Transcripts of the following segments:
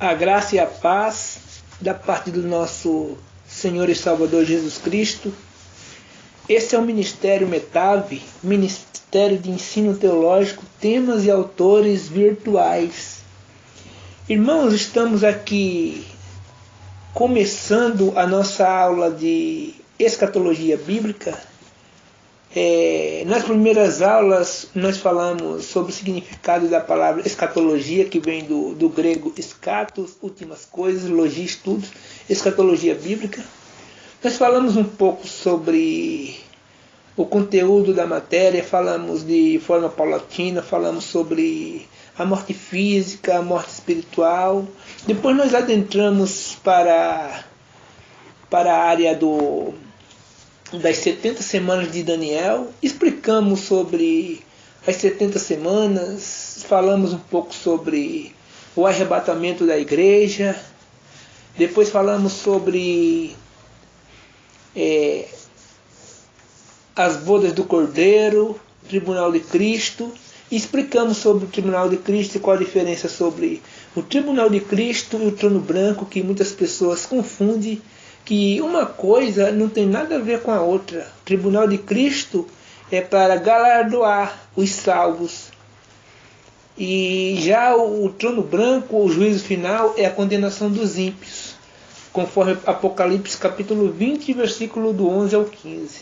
A graça e a paz da parte do nosso Senhor e Salvador Jesus Cristo. Esse é o Ministério Metave, Ministério de Ensino Teológico, temas e autores virtuais. Irmãos, estamos aqui começando a nossa aula de escatologia bíblica. Nas primeiras aulas nós falamos sobre o significado da palavra escatologia, que vem do grego escatos, últimas coisas, logia, estudos, escatologia bíblica. Nós falamos um pouco sobre o conteúdo da matéria, falamos de forma paulatina, falamos sobre a morte física, a morte espiritual. Depois nós adentramos para a área das 70 semanas de Daniel, explicamos sobre as 70 semanas, falamos um pouco sobre o arrebatamento da igreja, depois falamos sobre as bodas do Cordeiro, Tribunal de Cristo, e explicamos sobre o Tribunal de Cristo e qual a diferença sobre o Tribunal de Cristo e o Trono Branco, que muitas pessoas confundem, que uma coisa não tem nada a ver com a outra. O Tribunal de Cristo é para galardoar os salvos. E já o Trono Branco, o juízo final, é a condenação dos ímpios, conforme Apocalipse capítulo 20, versículo do 11 ao 15.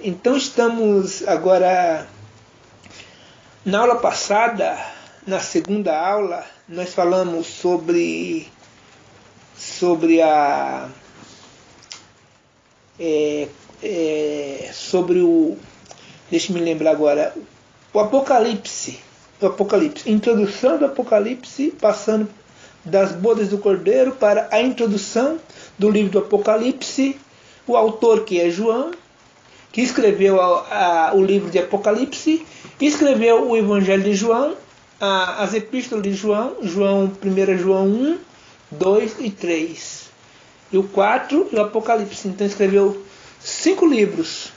Então estamos agora, na aula passada, na segunda aula, nós falamos sobre deixa-me lembrar agora, o Apocalipse, introdução do Apocalipse, passando das bodas do Cordeiro para a introdução do livro do Apocalipse, o autor, que é João, que escreveu o livro de Apocalipse, escreveu o Evangelho de João, as epístolas de João, 1 João 1, 2 e 3. E o 4 e o Apocalipse. Então escreveu 5 livros.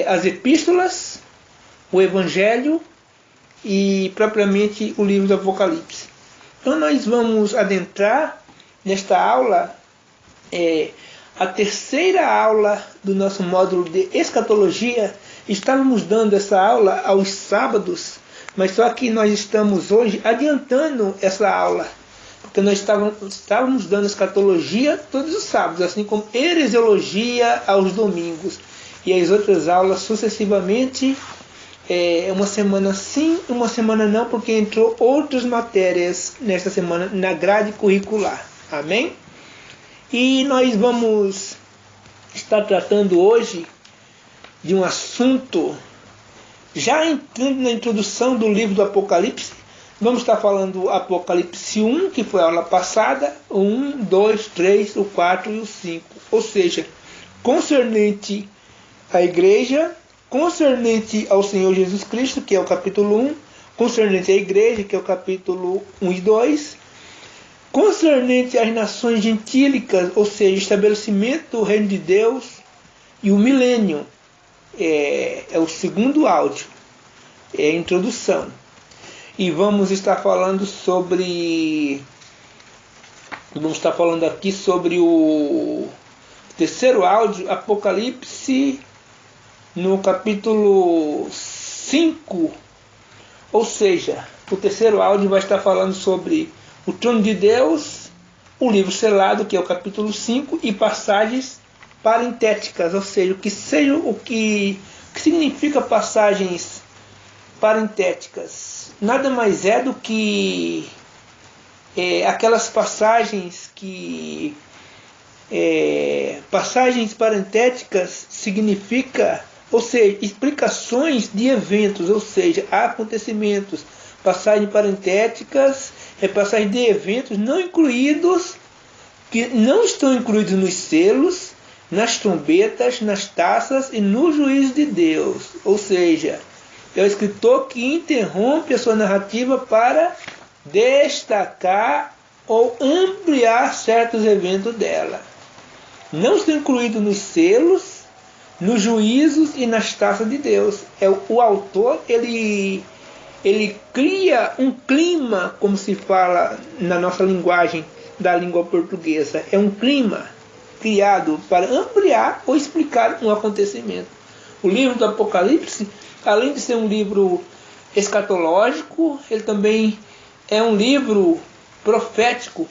As epístolas, o Evangelho e propriamente o livro do Apocalipse. Então nós vamos adentrar nesta aula, a terceira aula do nosso módulo de escatologia. Estávamos dando essa aula aos sábados, mas só que nós estamos hoje adiantando essa aula, porque nós estávamos dando escatologia todos os sábados, assim como heresiologia aos domingos, e as outras aulas sucessivamente, uma semana sim, uma semana não, porque entrou outras matérias nesta semana na grade curricular. Amém? E nós vamos estar tratando hoje de um assunto, já entrando na introdução do livro do Apocalipse. Vamos estar falando do Apocalipse 1, que foi a aula passada, o 1, 2, 3, o 4 e o 5. Ou seja, concernente à igreja, concernente ao Senhor Jesus Cristo, que é o capítulo 1, concernente à igreja, que é o capítulo 1 e 2, concernente às nações gentílicas, ou seja, estabelecimento do reino de Deus, e o milênio, é o segundo áudio, é a introdução. E vamos estar falando aqui sobre o terceiro áudio, Apocalipse, no capítulo 5, ou seja, o terceiro áudio vai estar falando sobre o trono de Deus, o livro selado, que é o capítulo 5, e passagens parentéticas, ou seja, o que significa passagens parentéticas. Nada mais é do que aquelas passagens que passagens parentéticas significa, ou seja, explicações de eventos, ou seja, acontecimentos. Passagens parentéticas passagem de eventos não incluídos, que não estão incluídos nos selos, nas trombetas, nas taças e no juízo de Deus. Ou seja, é o escritor que interrompe a sua narrativa para destacar ou ampliar certos eventos dela. Não estão incluídos nos selos, nos juízos e nas taças de Deus. O autor, ele ele cria um clima, como se fala na nossa linguagem da língua portuguesa. É um clima criado para ampliar ou explicar um acontecimento. O livro do Apocalipse, além de ser um livro escatológico, ele também é um livro profético.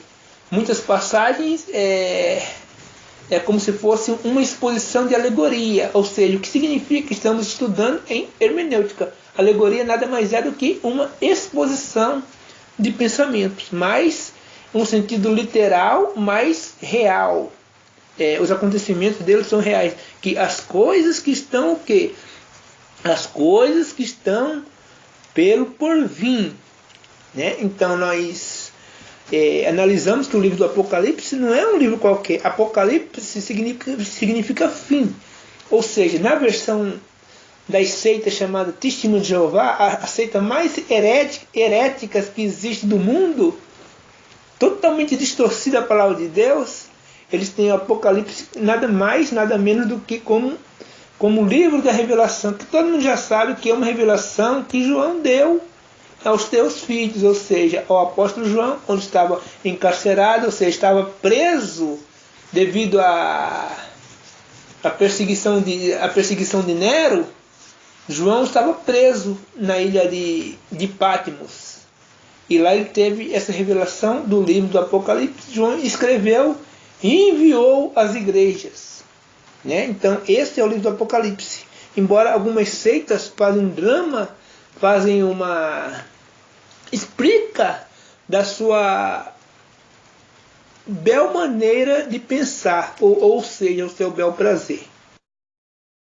Muitas passagens é como se fosse uma exposição de alegoria, ou seja, o que significa que estamos estudando em hermenêutica. Alegoria nada mais é do que uma exposição de pensamentos, mas um sentido literal, mais real. Os acontecimentos deles são reais. Que as coisas que estão o quê? As coisas que estão pelo porvir. Né? Então nós analisamos que o livro do Apocalipse não é um livro qualquer. Apocalipse significa fim. Ou seja, na versão das seitas chamada Testemunho de Jeová, a seita mais heréticas que existe do mundo, totalmente distorcida a palavra de Deus, eles têm o Apocalipse nada mais, nada menos do que como o livro da revelação, que todo mundo já sabe que é uma revelação que João deu aos teus filhos, ou seja, ao apóstolo João, onde estava encarcerado, ou seja, estava preso devido à perseguição de Nero. João estava preso na ilha de Patmos. E lá ele teve essa revelação do livro do Apocalipse. João escreveu e enviou às igrejas. Né? Então, esse é o livro do Apocalipse. Embora algumas seitas fazem um drama, fazem explica da sua bel maneira de pensar, ou seja, o seu bel prazer.